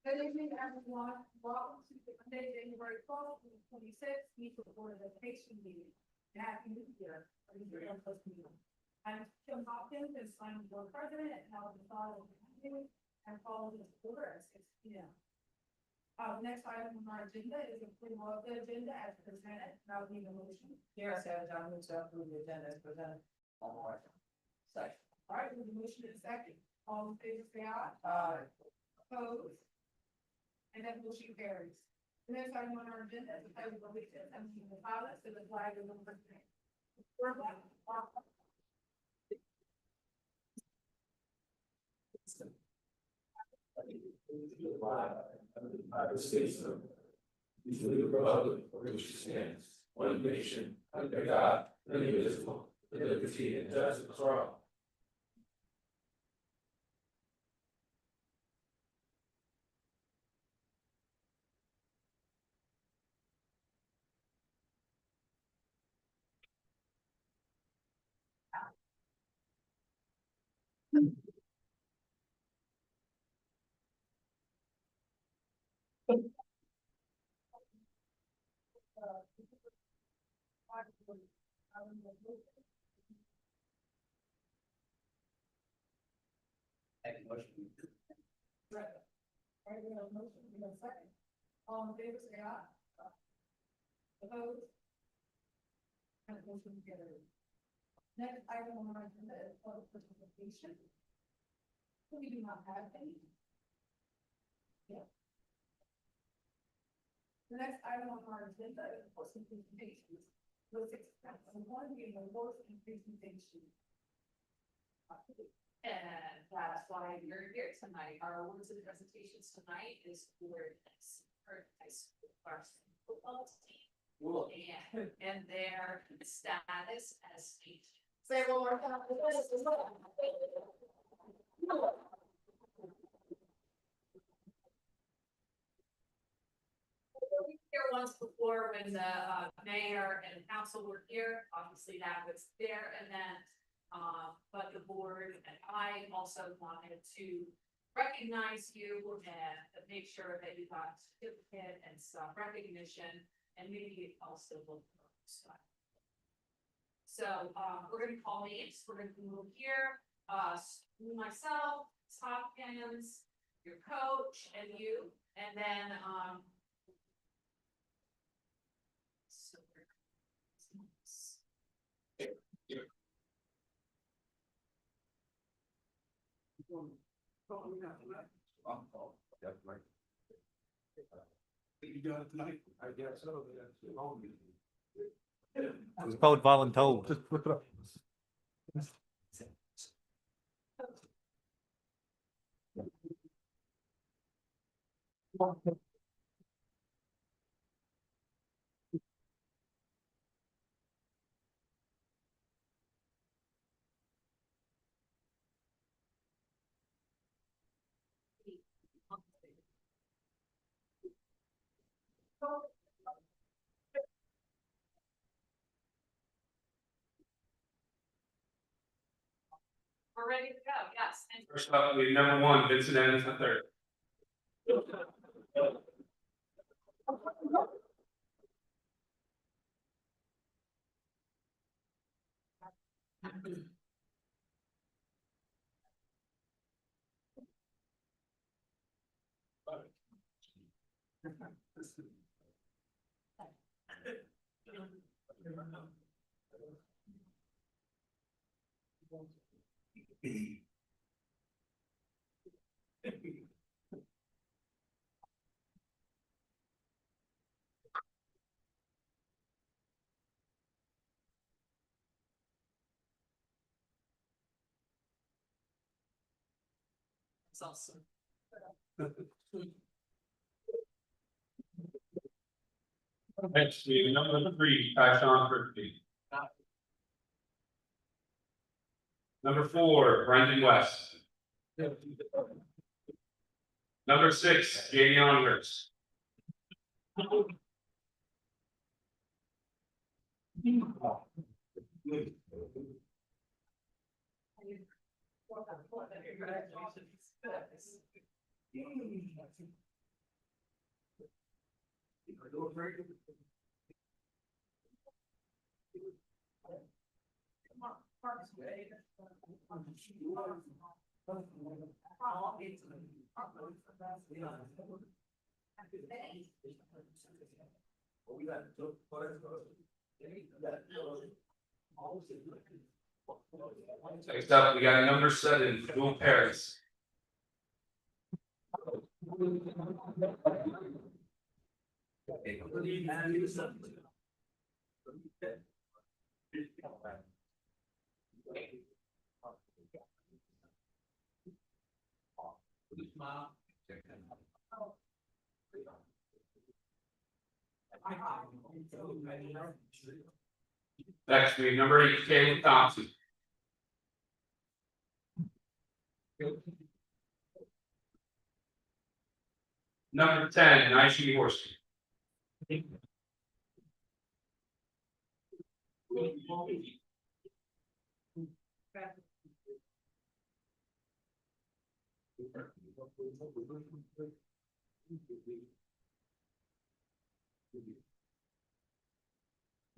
Good evening, everyone. Welcome to the Monday, January 12th, 2026, Seaford Board of Education meeting. Happy New Year. I'm Kim Hopkins, and I'm board president, and I'll be following the meeting and following the order at 6 p.m. The next item on our agenda is approval of the agenda as presented. I'll need a motion. Here, I said, John, move to approve the agenda as presented. Second. All right, with the motion in a second. All in favor, say aye. Aye. Opposed? And that motion carries. The next item on our agenda is the pledge of allegiance and the violence to the flag of the United States. United States of the Republic for which it stands, one nation, under God, indivisible, with liberty and justice for all. Second motion. Right. All right, we have a motion, we have a second. All in favor, say aye. Opposed? And the motion carries. Next item on our agenda is public participation. We do not have any. Yeah. The next item on our agenda is person presentations. With one being awards and presentation. And that's why you're here tonight. Our awards and presentations tonight is for Seaford High School varsity football team. Cool. And their status as state. Say one more time. Here once before when the mayor and council were here, obviously that was their event. But the board and I also wanted to recognize you and make sure that you got certificate and stuff recognition and maybe also look for stuff. So we're gonna call names. We're gonna move here. Myself, Hopkins, your coach, and you, and then so You got it tonight? I guess so. It's called voluntold. Just flip it up. we're ready to go, yes. And First up, we have number one, Vincent Evans the third. it's awesome. Next, we have number three, Tyshawn Kirkby. Number four, Brendan West. Number six, Jamie Onwers. Next up, we got number 7, dual pairs. Next, we have number 8, Caleb Thompson. Number 10, Nishi Horsey.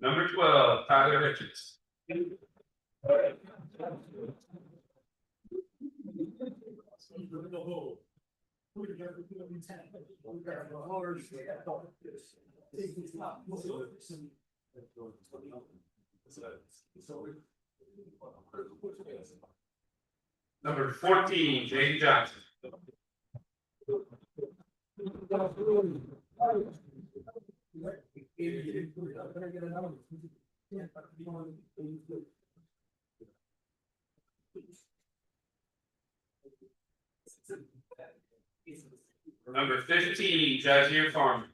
Number 12, Tyler Richards. Number 14, Jaden Johnson. Number 15, Jazier Farmer.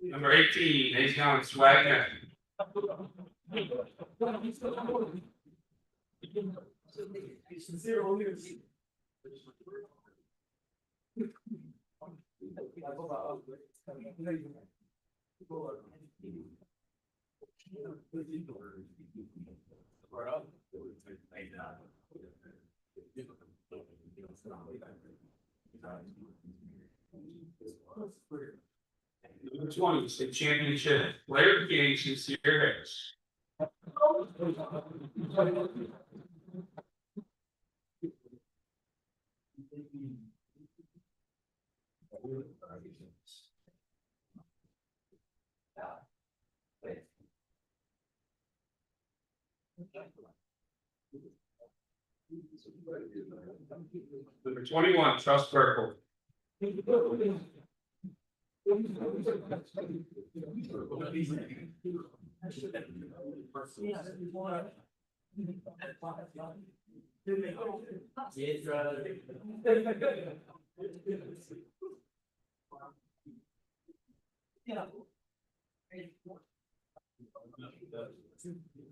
Number 18, Azion Swagner. Number 20, state championship player of the game, Sincere Harris. Number 21, Trust Purple.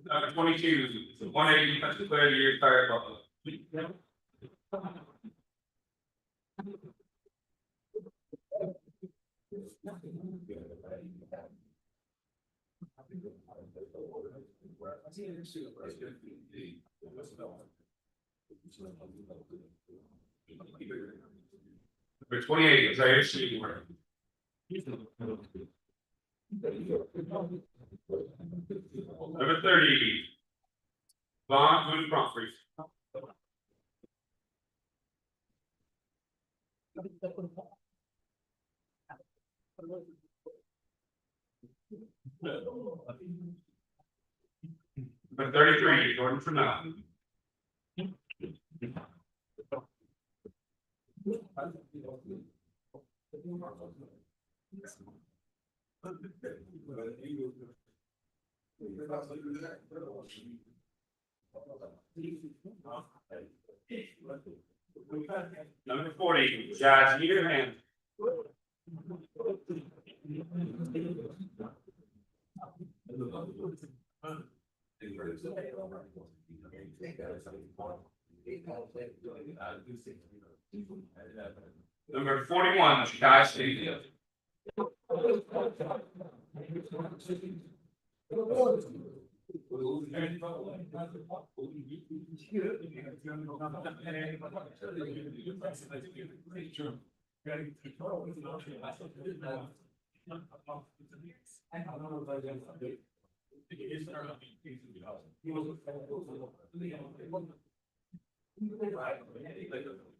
Number 22, 180 defensive player of the year, Tyler Butler. Number 28, Zaire Seaford. Number 30, Vaughn Boone Humphries. Number 33, Jordan Trammell. Number 40, Josh Niederhan. Number 41, Sky Stadium.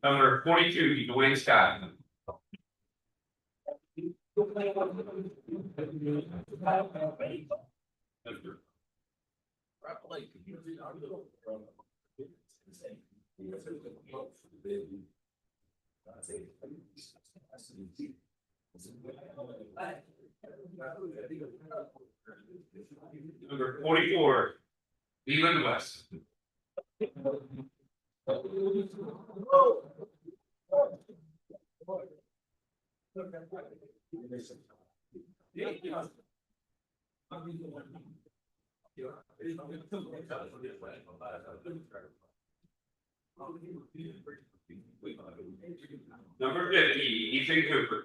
Number 42, Dwayne Scott. Number 44, Leland West. Number 50, Ethan Cooper.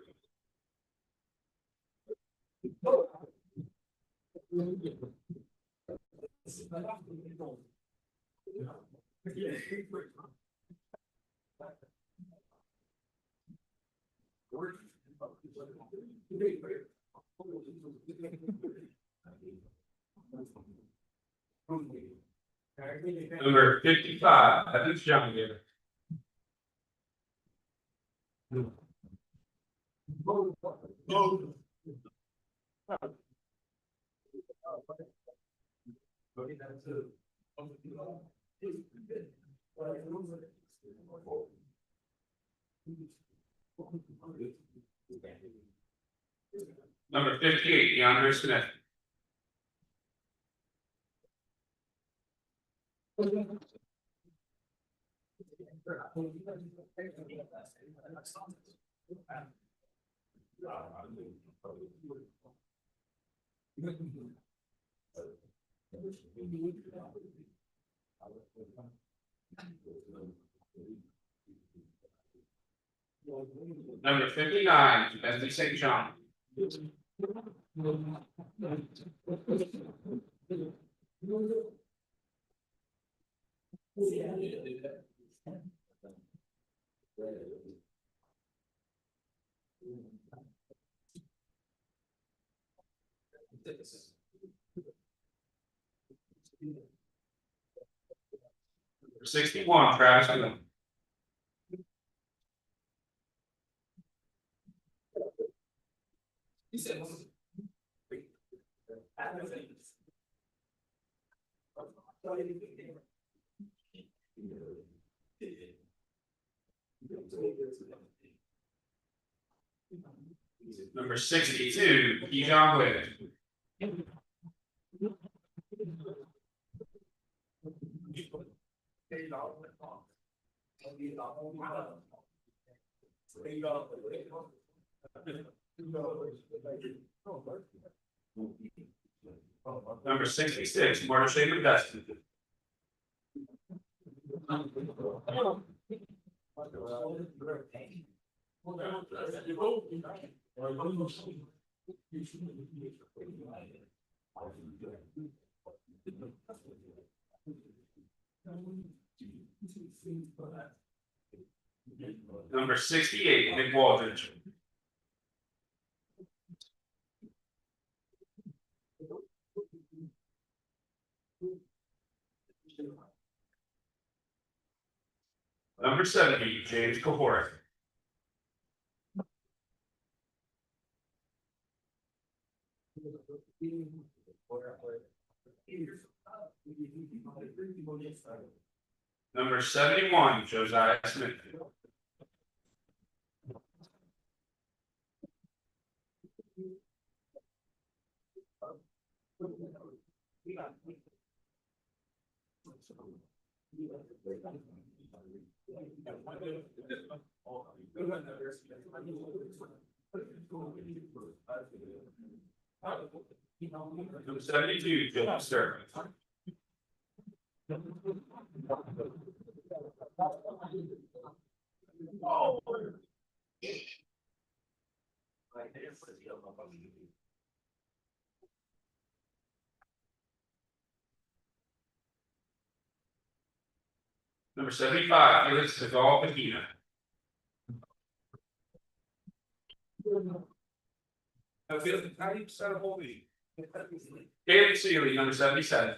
Number 55, Evans John here. Number 58, DeAndre Smith. Number 59, Bentley St. John. Number 61, Travis Miller. Number 62, Keyshawn Wade. Number 66, Marta Shaver Dustin. Number 68, Nick Waldridge. Number 70, James Kohorek. Number 71, Josiah Smith. Number 72, Philip Sterling. Number 75, Felix Segal Medina. How do you set a whole meeting? David Sealy, number 77.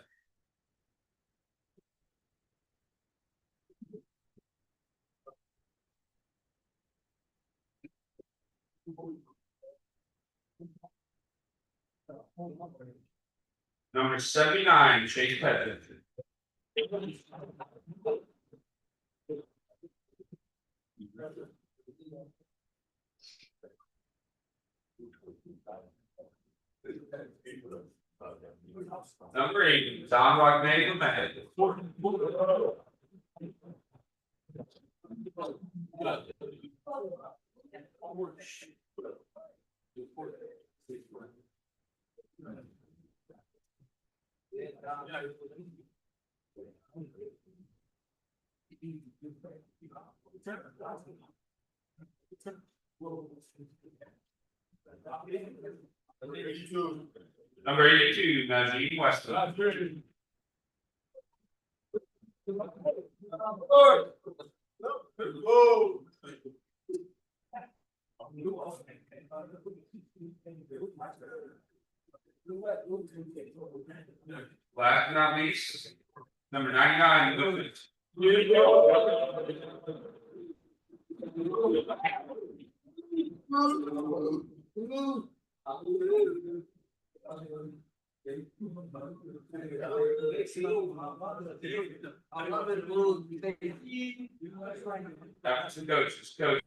Number 79, Chase Pettit. Number 8, Don Rockman. Number 82, Najee Weston. Last but not least, number 99, Movement. That's the coaches. Coach.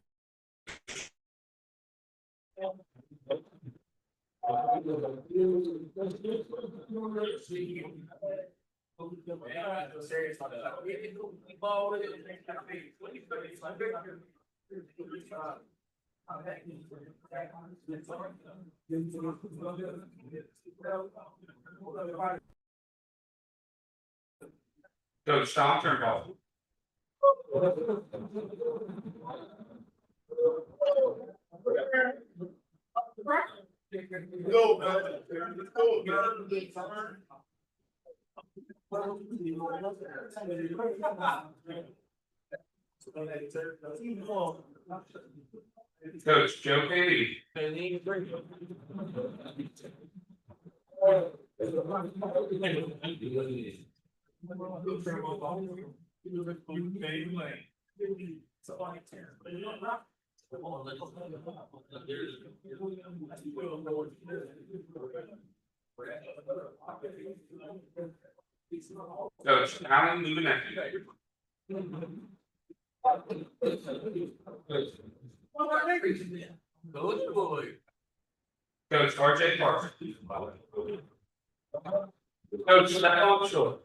Coach Tom Turnbull. Go, man. Go, man. Coach Joe Haley. Coach Alan Lubinetti. Coach RJ Parker. Coach Stefan Short.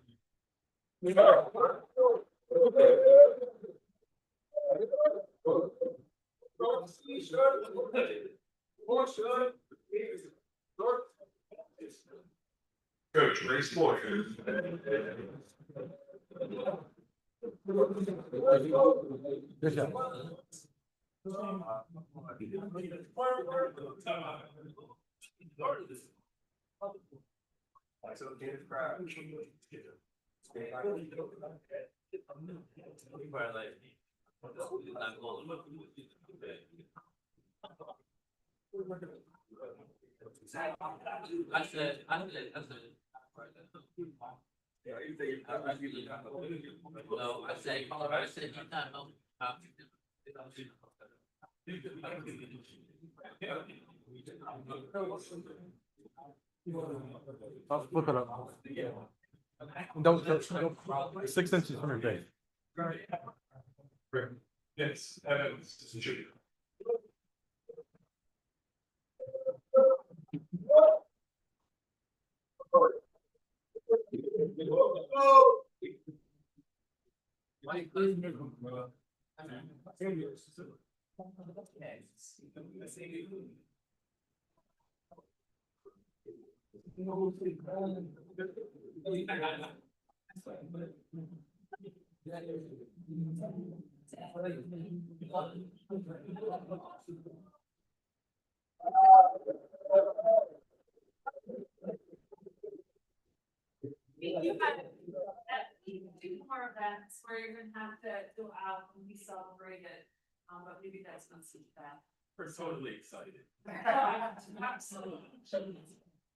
Coach Ray Sport. Good job. I'll flip it up. Don't 6 inches from your face. Yes, Evans. You do more events where you're gonna have to go out and be celebrated, but maybe that's not so bad. We're totally excited. Absolutely.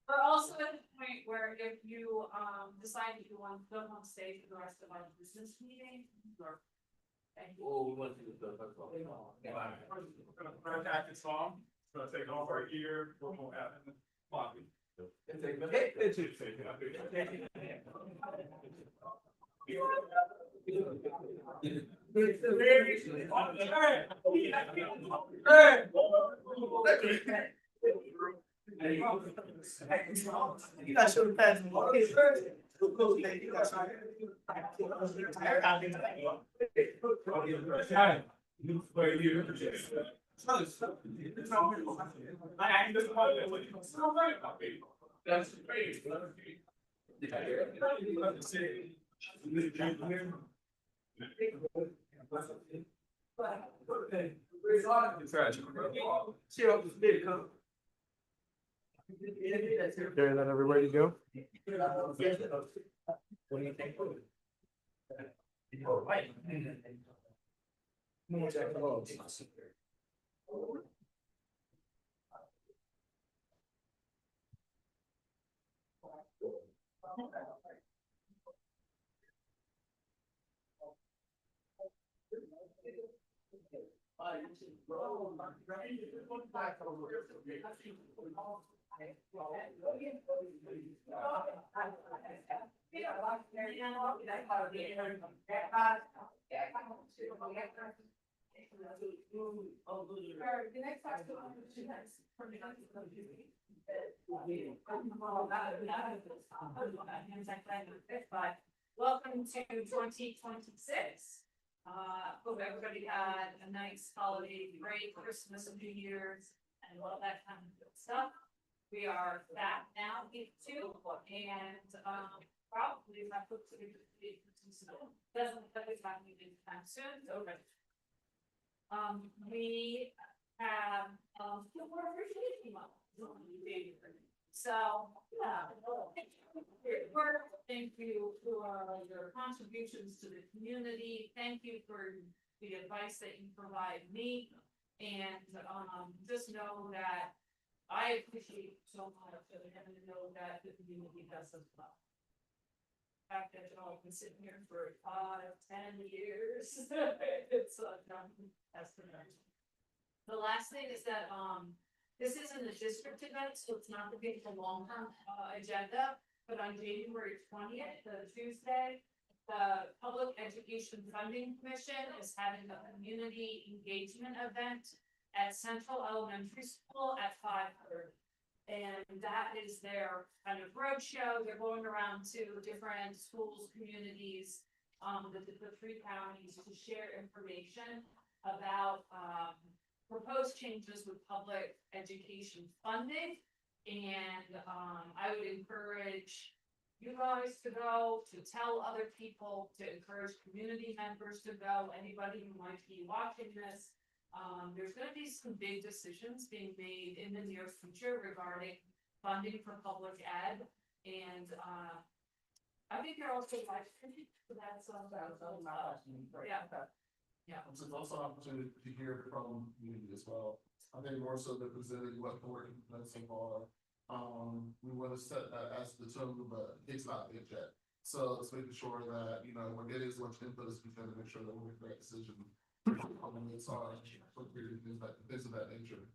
We're also at the point where if you, decide that you don't want to stay for the rest of our business meeting, or. Thank you. Oh, we want to do the. We're gonna back this song, it's gonna take over a year, we're gonna have it. Bobby. You guys should have passed the law. That's great. Carry that everywhere you go. What do you think? The next question Welcome to 2026. Hope everybody had a nice holiday break, Christmas and New Year's, and all that kind of good stuff. We are back now, week 2, and probably my books are doesn't look like it's happening anytime soon, so we have more appreciation month. So, yeah. Thank you for your contributions to the community. Thank you for the advice that you provide me. And just know that I appreciate so much and know that the community does as well. The fact that y'all been sitting here for 5-10 years, it's estimate. The last thing is that this isn't a district event, so it's not the big long-term agenda. But on January 20th, the Tuesday, the Public Education Funding Commission is having a community engagement event at Central Elementary School at 5:30. And that is their kind of roadshow. They're going around to different schools, communities, the 3 counties to share information about proposed changes with public education funding. And I would encourage you guys to go, to tell other people, to encourage community members to go, anybody who might be watching this. There's gonna be some big decisions being made in the near future regarding funding for public ed. And I think you're also like, so that's yeah. So it's also an opportunity to hear from the community as well. I think more so than presenting what the work has done so far. We want to set that as the tone, but it's not it yet. So it's making sure that, you know, when it is much input as we can, to make sure that we're making the right decision. It's our things of that nature.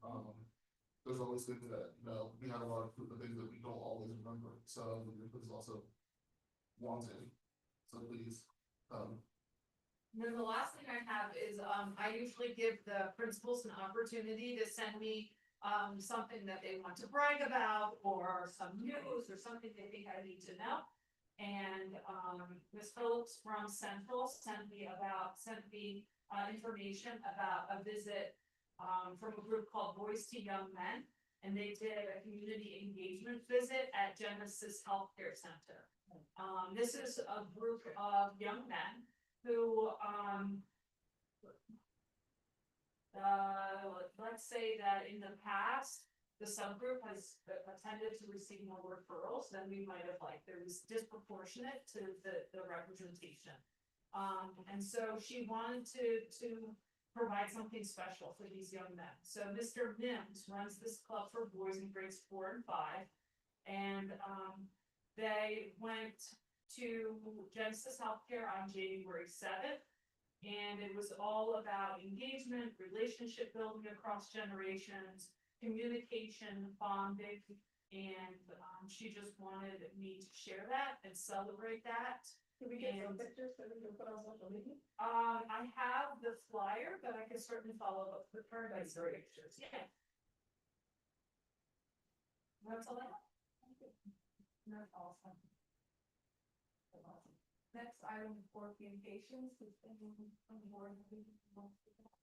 There's always things that, you know, we have a lot of things that we don't always remember. So it's also wanted. So please, And then the last thing I have is, I usually give the principals an opportunity to send me something that they want to brag about, or some news, or something they think I need to know. And Ms. Phillips from Central sent me information about a visit from a group called Voice to Young Men. And they did a community engagement visit at Genesis Healthcare Center. This is a group of young men who Let's say that in the past, the subgroup has attended to receive more referrals than we might have liked. There was disproportionate to the representation. And so she wanted to provide something special for these young men. So Mr. Mims runs this club for boys in grades 4 and 5. And, they went to Genesis Healthcare on January 7th. And it was all about engagement, relationship building across generations, communication, bonding. And, she just wanted me to share that and celebrate that. Can we get some pictures so we can put on social media? I have the flyer, but I can certainly follow up with her by pictures, yeah. That's all I have. That's awesome. That's awesome. Next item for communications, is anyone on the board who wants to talk?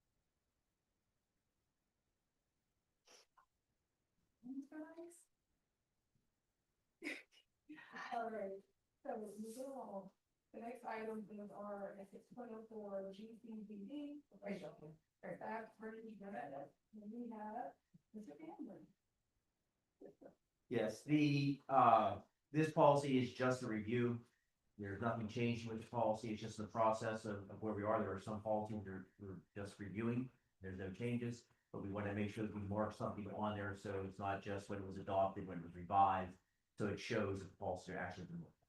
Guys? All right, so moving along. The next item is our 6.04 GCBD. Staff versus benefit. And we have Mr. Cameron. Yes, this policy is just a review. There's nothing changing with the policy, it's just the process of where we are. There are some policies we're just reviewing, there's no changes. But we want to make sure that we mark something on there, so it's not just when it was adopted, when it was revised, so it shows that the policy are actually been looked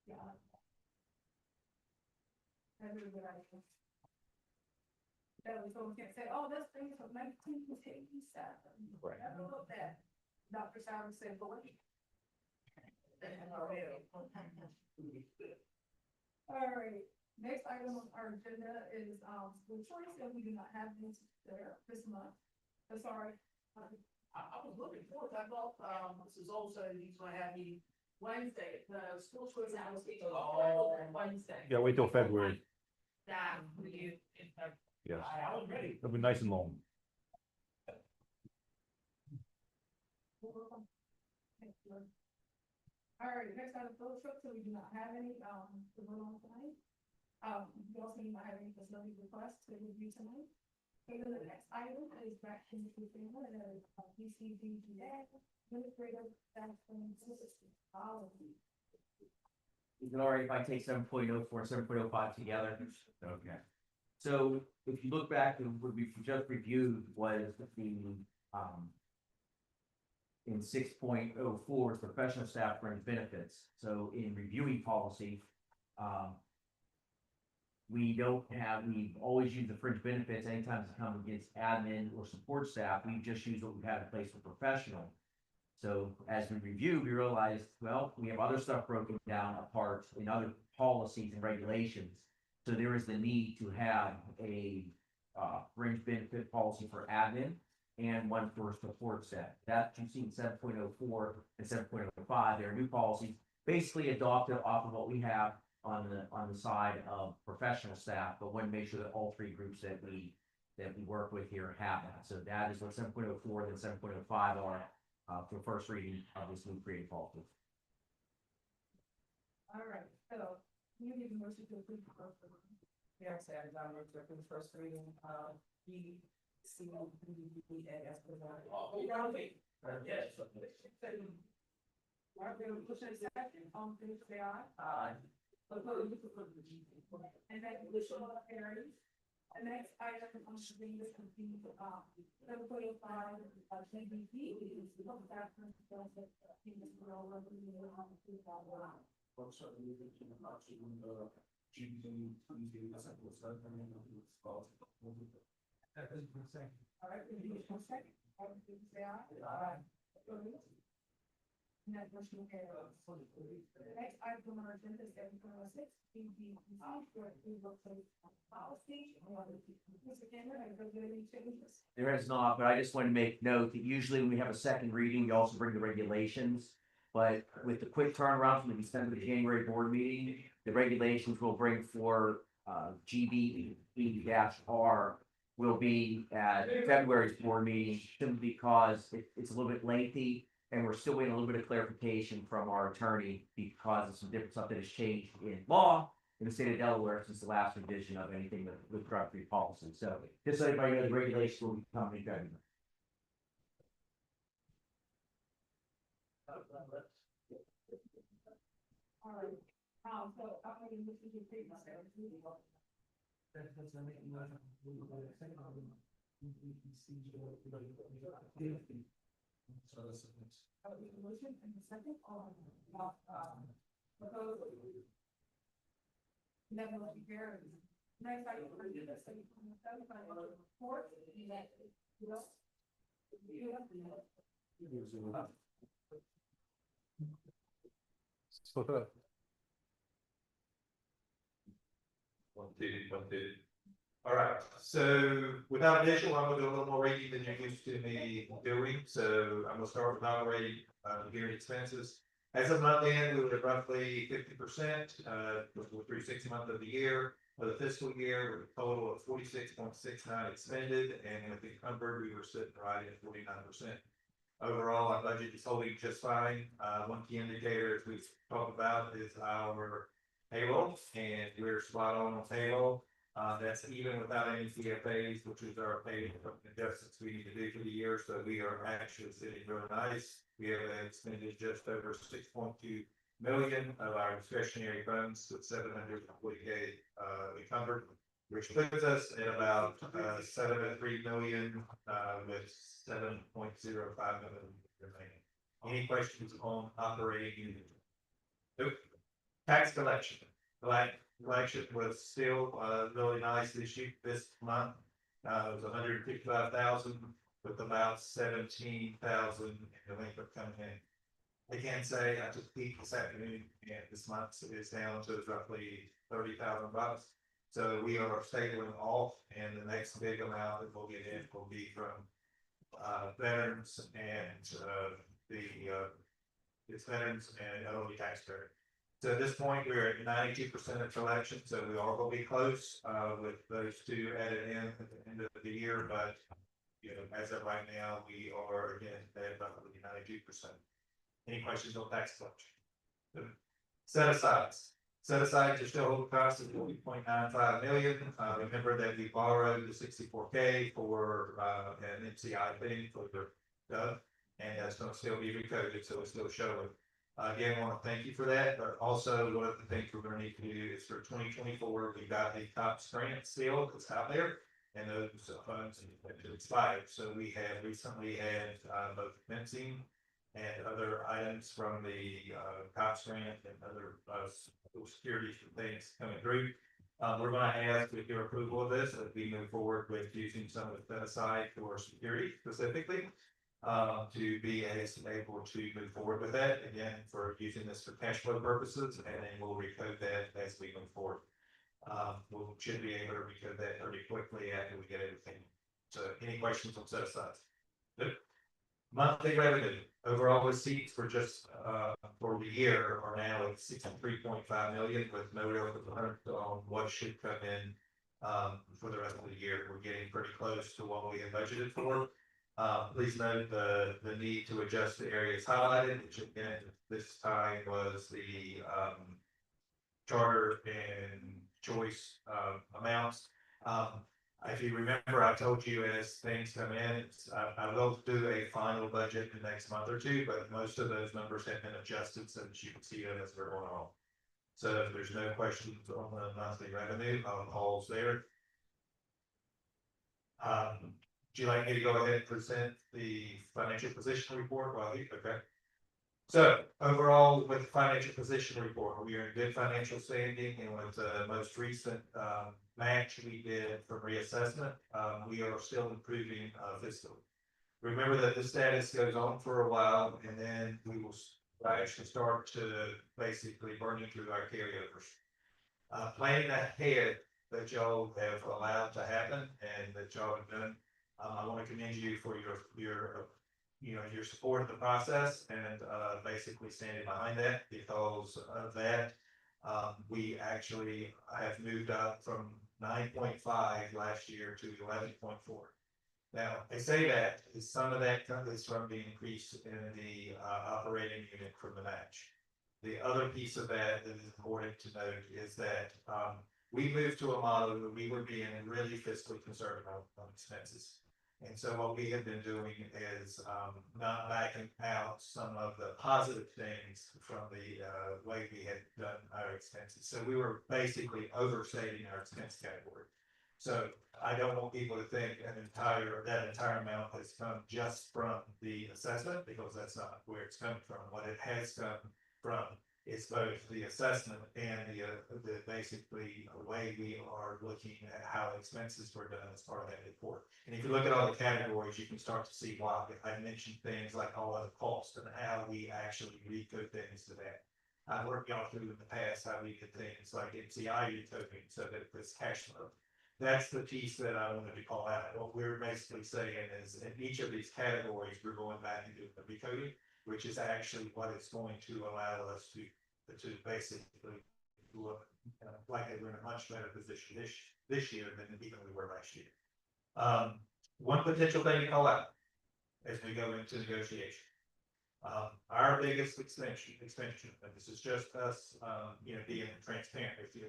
Yeah. That's a good idea. That way someone can't say, oh, this thing from 1987. Right. I don't know that. Dr. Sauer said, boy. All right, next item on our agenda is, school choice, and we do not have this there this month. Sorry. I was looking forward, I thought, Mrs. Olson, he's gonna have me Wednesday, the school choice allocation. Oh, Wednesday. Yeah, wait till February. That for you in February. Yes, I was ready. it'll be nice and long. All right, next item, field trip, so we do not have any, to vote on tonight. We also do not have any facility requests to review tonight. And then the next item is back to the family, and that is BCBGA, administrative staff and assistance policy. Is it all right if I take 7.04 and 7.05 together? Okay. So if you look back, what we just reviewed was the, in 6.04 is professional staff fringe benefits. So in reviewing policy, we've always used the fringe benefits anytime it's come against admin or support staff. We've just used what we've had in place for professional. So as we review, we realized, well, we have other stuff broken down apart in other policies and regulations. So there is the need to have a fringe benefit policy for admin and one for support staff. That you see in 7.04 and 7.05, there are new policies basically adopted off of what we have on the side of professional staff, but want to make sure that all three groups that we work with here have that. So that is what 7.04 and 7.05 are for first reading of this new creative policy. All right, so you need a motion to approve the first one. Yes, and I'm going to approve first reading, BCBDA as presented. Yes. All right, we have a motion and a second, all in favor, say aye. Opposed? And that motion carries. The next item on the screen is the 7.05 GBP, is the public access benefit, all right, we need a second, all in favor, say aye. Opposed? And that motion carries. The next item on our agenda is 7.06, for approval of policy. Mr. Cameron, are there any changes? There is not, but I just want to make note that usually when we have a second reading, we also bring the regulations. But with the quick turnaround from the December to January board meeting, the regulations will bring for GBE-R will be at February's board meeting, simply because it's a little bit lengthy. And we're still waiting a little bit of clarification from our attorney because of some different stuff that has changed in law in the state of Delaware since the last revision of anything with drug-free policy. So just so everybody knows, regulations will be coming in February. All right, so I'm going to move to take my motion and the second on, proposal. Never let you hear. Next item, we're going to do this, so you can tell by the report, and that, you know, you have to. Split it up. One, two. All right, so without additional, I'm gonna do a little more reading than you're used to me doing, so I'm gonna start with operating, gearing expenses. As of month end, we were at roughly 50%, through 6 months of the year. For the fiscal year, with a total of 46.69 expended, and with encumbered, we were sitting right at 49%. Overall, our budget is holding just fine. One key indicator, as we've talked about, is our payroll, and we're spot on payroll. That's even without any CFAs, which is our pay adjustments we need to do for the year. So we are actually sitting really nice. We have expended just over 6.2 million of our discretionary funds, with 740K encumbered, which puts us at about 7.3 million with 7.05 million remaining. Any questions on operating? Nope. Tax collection. Collection was still really nice this month. It was 155,000 with about 17,000 in delinquent coming in. I can say I took a peek this afternoon, and this month is down to roughly $30,000. So we are stabling off, and the next big amount that we'll get in will be from veterans and it's veterans and elderly taxpayer. So at this point, we're at 92% of collection, so we are going to be close with those two added in at the end of the year. But you know, as of right now, we are again at roughly 92%. Any questions on tax collection? Set asides are still holding costs of 40.95 million. Remember that we borrowed the 64K for an MCI thing for the and that's going to still be recoded, so it's still showing. Again, I want to thank you for that, but also one of the things we're going to need to do is for 2024, we've got a TOPS grant still that's out there, and those funds have expired. So we have recently had both fencing and other items from the TOPS grant and other security things coming through. We're going to ask with your approval of this as we move forward with using some of the set aside for security specifically. To be able to move forward with that again for using this for cash flow purposes, and then we'll recode that as we move forward. We should be able to recode that pretty quickly after we get everything. So, any questions on set asides? Nope. Monthly revenue, overall receipts for just for the year are now at 63.5 million, with no real concern on what should come in for the rest of the year. We're getting pretty close to what we had budgeted for. Please note the need to adjust the areas highlighted, which again, this time was the charter and choice amounts. If you remember, I told you as things come in, I will do a final budget in the next month or two, but most of those numbers have been adjusted so that you can see them as they're going on. So if there's no questions on the monthly revenue, I'll pause there. Would you like me to go ahead and present the financial position report? Well, okay. So overall, with the financial position report, we are in good financial standing, and with the most recent match we did for reassessment, we are still improving fiscally. Remember that the status goes on for a while, and then we will actually start to basically burning through our carryovers. Planning ahead that y'all have allowed to happen and that y'all have done. I want to commend you for your support of the process and basically standing behind that. Because of that, we actually have moved up from 9.5 last year to 11.4. Now, I say that some of that is from the increase in the operating unit from the match. The other piece of that that is important to note is that, we moved to a model where we were being really fiscally conservative on expenses. And so what we have been doing is, not backing out some of the positive things from the, way we had done our expenses. So we were basically overstating our expense category. So I don't want people to think that entire amount has come just from the assessment, because that's not where it's coming from. What it has come from is both the assessment and the basically way we are looking at how expenses were done as part of that report. And if you look at all the categories, you can start to see why. I mentioned things like all other costs and how we actually recode things to that. I've worked y'all through in the past how we did things like MCI recoding so that it's cash flow. That's the piece that I wanted to call out. What we're basically saying is in each of these categories, we're going back and doing the recoding, which is actually what is going to allow us to basically look like we're in a much better position this year than even we were last year. One potential thing to call out as we go into negotiation. Our biggest extension, and this is just us, being transparent with you.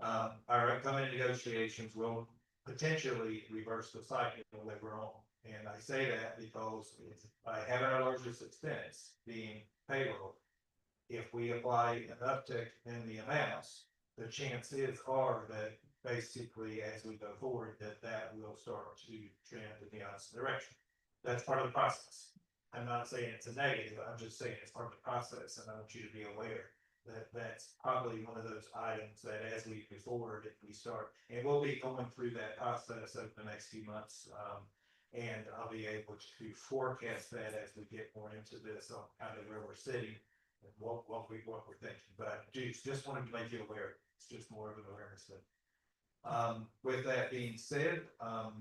Our upcoming negotiations will potentially reverse the cycle that we're on. And I say that because by having our largest expense being payroll, if we apply an uptick in the amounts, the chances are that basically as we go forward, that will start to trend in the opposite direction. That's part of the process. I'm not saying it's a negative, I'm just saying it's part of the process, and I want you to be aware that that's probably one of those items that as we move forward, if we start, and we'll be going through that process over the next few months. And I'll be able to forecast that as we get more into this on kind of where we're sitting and what we're thinking. But I just wanted to make you aware. It's just more of an awareness thing. With that being said,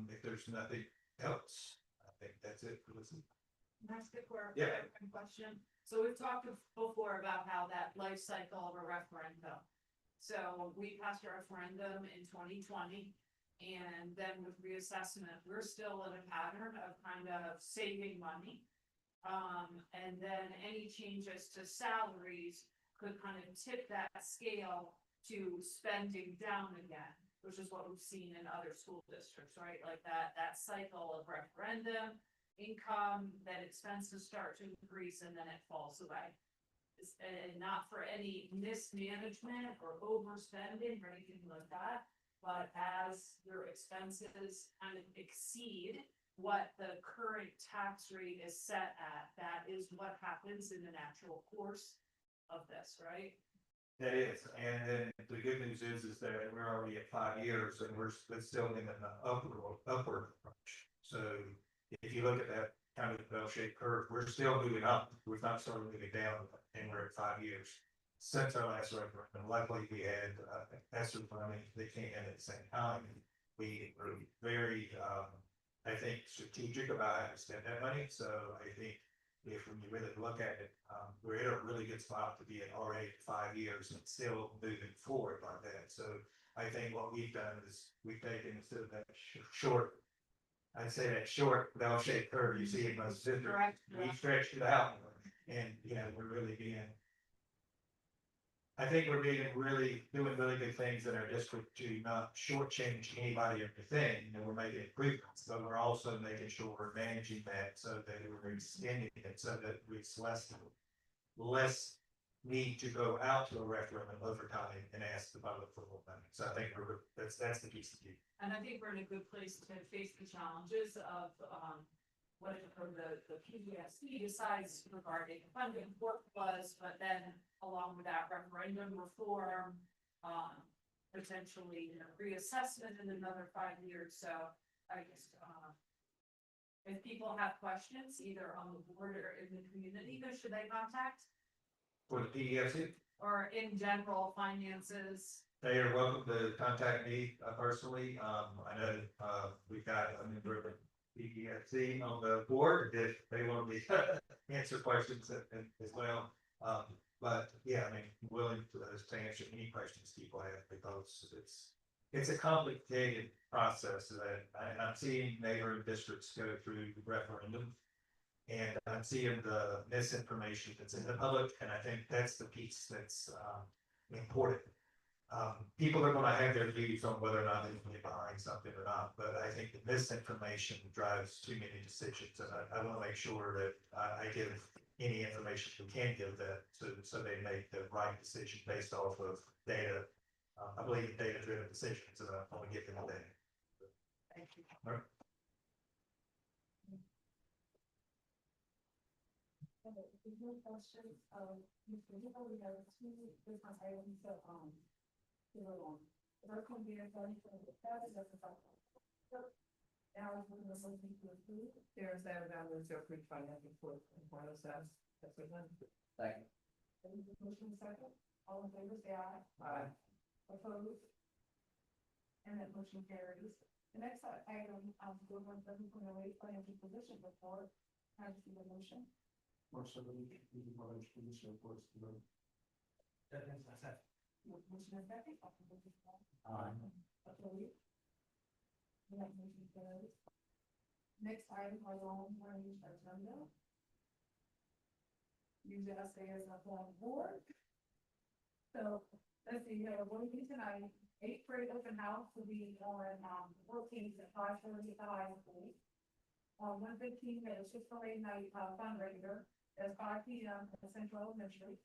if there's nothing else, I think that's it for this. That's the Yeah. question. So we've talked before about how that life cycle of a referendum. So we passed a referendum in 2020, and then with reassessment, we're still in a pattern of kind of saving money. And then any changes to salaries could kind of tip that scale to spending down again, which is what we've seen in other school districts, right? Like that cycle of referendum, income, then expenses start to increase and then it falls away. And not for any mismanagement or overspending or anything like that, but as your expenses kind of exceed what the current tax rate is set at, that is what happens in the natural course of this, right? That is, and then the good news is that we're already at 5 years and we're still in an upward approach. So if you look at that kind of bell-shaped curve, we're still moving up. We've not started moving down, and we're at 5 years since our last referendum. Luckily, we had ESSER money that came in at the same time. We were very, I think, strategic about how to spend that money. So I think if when you really look at it, we're in a really good spot to be at already 5 years and still moving forward like that. So I think what we've done is we've taken instead of that short, I'd say that short bell-shaped curve you see in most districts, Correct. we stretched it out, and we're really being. I think we're doing really good things in our district to not shortchange anybody or anything, and we're making improvements, but we're also making sure we're managing that so that we're extending it so that it's less need to go out to a referendum over time and ask the public for more money. So I think that's the piece of it. And I think we're in a good place to face the challenges of, whatever the PBSC decides regarding funding work was, but then along with that referendum reform, potentially, reassessment in another 5 years. So I guess, if people have questions, either on the board or in the community, who should they contact? For the PDFC, Or in general finances? they are welcome to contact me personally. I know we've got a member of the PDFC on the board if they want to answer questions as well. But yeah, I mean, willing to answer any questions people have because it's a complicated process that I'm seeing neighboring districts go through referendum. And I'm seeing the misinformation that's in the public, and I think that's the piece that's, important. People are gonna have their views on whether or not they can get behind something or not, but I think the misinformation drives too many decisions, and I wanna make sure that I give any information we can give that, so they make the right decision based off of data. I believe in data-driven decisions, and I wanna give them all that. Thank you. Okay, if there's no questions, Mr. Hill, we have two different items that, to go on. The first one being done for the status of the cycle. Now, we're going to listen to approve. There's that balance of free financial report in front of us. That's what I'm. Second. Any motion second, all in favor, say aye. Aye. Opposed? And that motion carries. The next item, we're going to financial position report. Can I see the motion? Motion to leave the financial position reports to them. Motion is second. All in favor, say Aye. Opposed? And that motion carries. Next item, our long range agenda. Usually I say as a full board. So, let's see, what we do tonight, 8th grade open house will be on, 14th at 5:30 at the high school. On 115, there's Chick-fil-A night, fundraiser, at 5 p.m. at Central Elementary.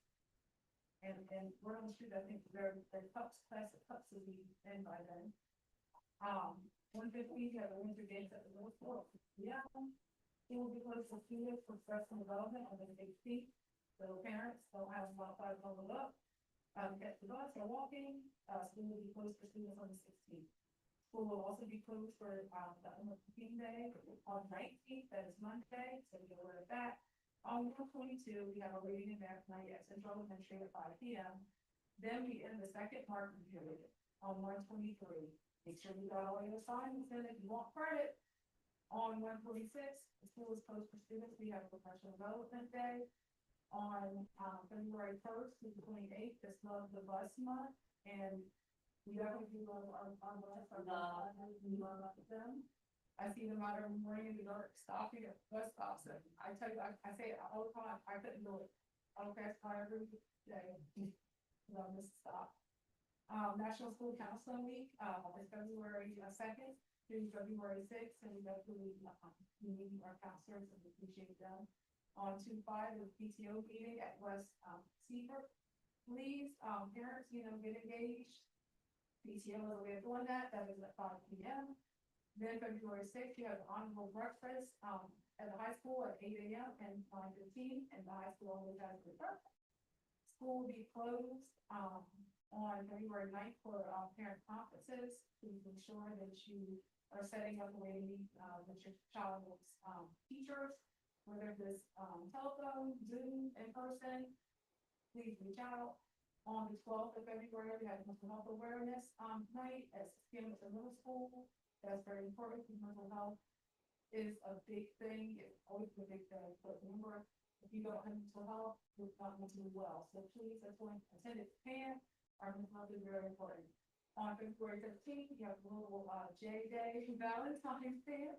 And we're on the street, I think, the cups, classic cups will be in by then. 115, you have a winter games at the middle school. Yeah. It will be closed for students for professional development on the 16th. So parents don't have about 5 level up. Get the bus or walking, school will be closed for students on the 16th. School will also be closed for, the Team Day on 19th, that is Monday, so be aware of that. On 122, we have a reading and math night at Central Elementary at 5 p.m. Then we end the second marking period on 123. Make sure you got all your assignments in if you want credit. On 146, the school is closed for students. We have a professional development day. On February 1st to the 28th, is Love the Bus Month, and we definitely do love our bus, we love them. I see them out every morning in the dark, stopping at bus stops, and I tell you, I say it all the time, I couldn't do it. I would pass by every day, love this stop. National School Counseling Week, is February 2nd through February 6th, and we definitely, we need our counselors and we appreciate them. On 2-5, the PTO meeting at West, Seaford. Please, parents, get engaged. PTO is a way of doing that. That is at 5 p.m. Then February 6th, you have the honorable breakfast, at the high school at 8 a.m. and 9:15, and the high school always has the breakfast. School will be closed, on February 9th for, parent conferences. Please make sure that you are setting up a way to meet, with your child's, teachers. Whether it's telephone, Zoom, in person, please reach out. On the 12th of February, we have mental health awareness night at 6 p.m. at the middle school. That's very important because mental health is a big thing. It's always a big thing. But remember, if you don't have mental health, you're not going to do well. So please, everyone, attend if you can. Our mental health is very important. On February 13th, you have a little J Day Valentine's Day.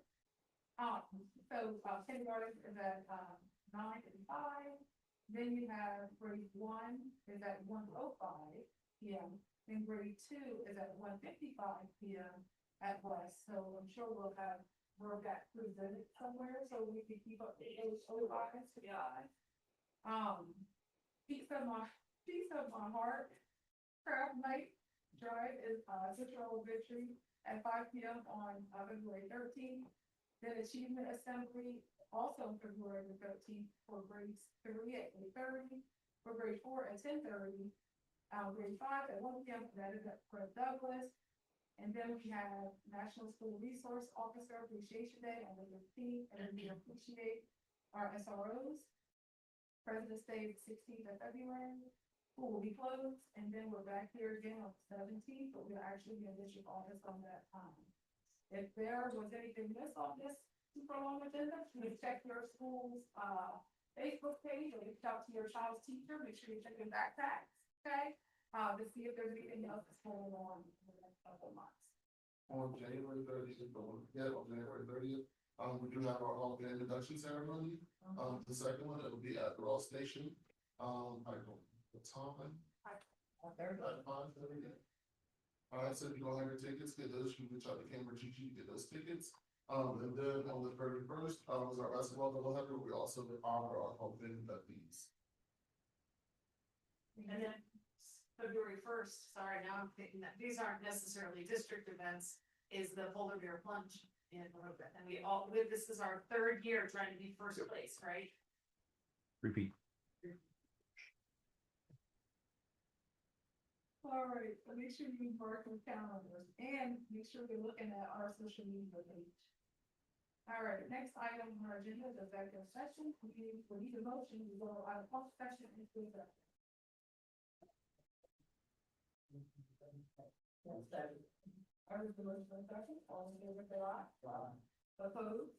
Kindergarten is at 9 and 5. Then you have grade 1 is at 1:05 p.m. And grade 2 is at 1:55 p.m. at West. So I'm sure we'll have that presented somewhere so we can keep up the age lines. Yeah. Piece of my heart. Craft night drive is Central Victory at 5 p.m. on February 13th. Then Achievement Assembly, also February 13th for grades 3 at 8:30, for grade 4 at 10:30, grade 5 at 1 p.m. That is at Fred Douglas. And then we have National School Resource Officer Appreciation Day on the 15th, and we appreciate our SROs. President's Day, 16th of February. School will be closed, and then we're back here again on the 17th, but we'll actually be in district office on that time. If there was anything missed on this super long agenda, please check your school's Facebook page or reach out to your child's teacher. Make sure you check your backpacks, okay? To see if there's anything else that's going on in the next couple of months. On January 30th, don't forget, on January 30th, We do have our Hall of Fame induction ceremony. The second one, it will be at the Ross Station. I don't know the time. At 5:30. All right, so if you don't have your tickets, get those, you can reach out to Cambridge GG, get those tickets. And then on the 31st, is our basketball doubleheader. We also honor our Hall of Fame inductees. And then February first, sorry, now I'm thinking that these aren't necessarily district events, is the polar bear plunge in Aruba. And this is our third year trying to be first place, right? Repeat. All right, so make sure you mark your calendars and make sure you're looking at our social media page. All right, next item on our agenda is executive session. We need a motion to go out of closed session into the. All right, the motion for second, all in favor, say aye. Opposed?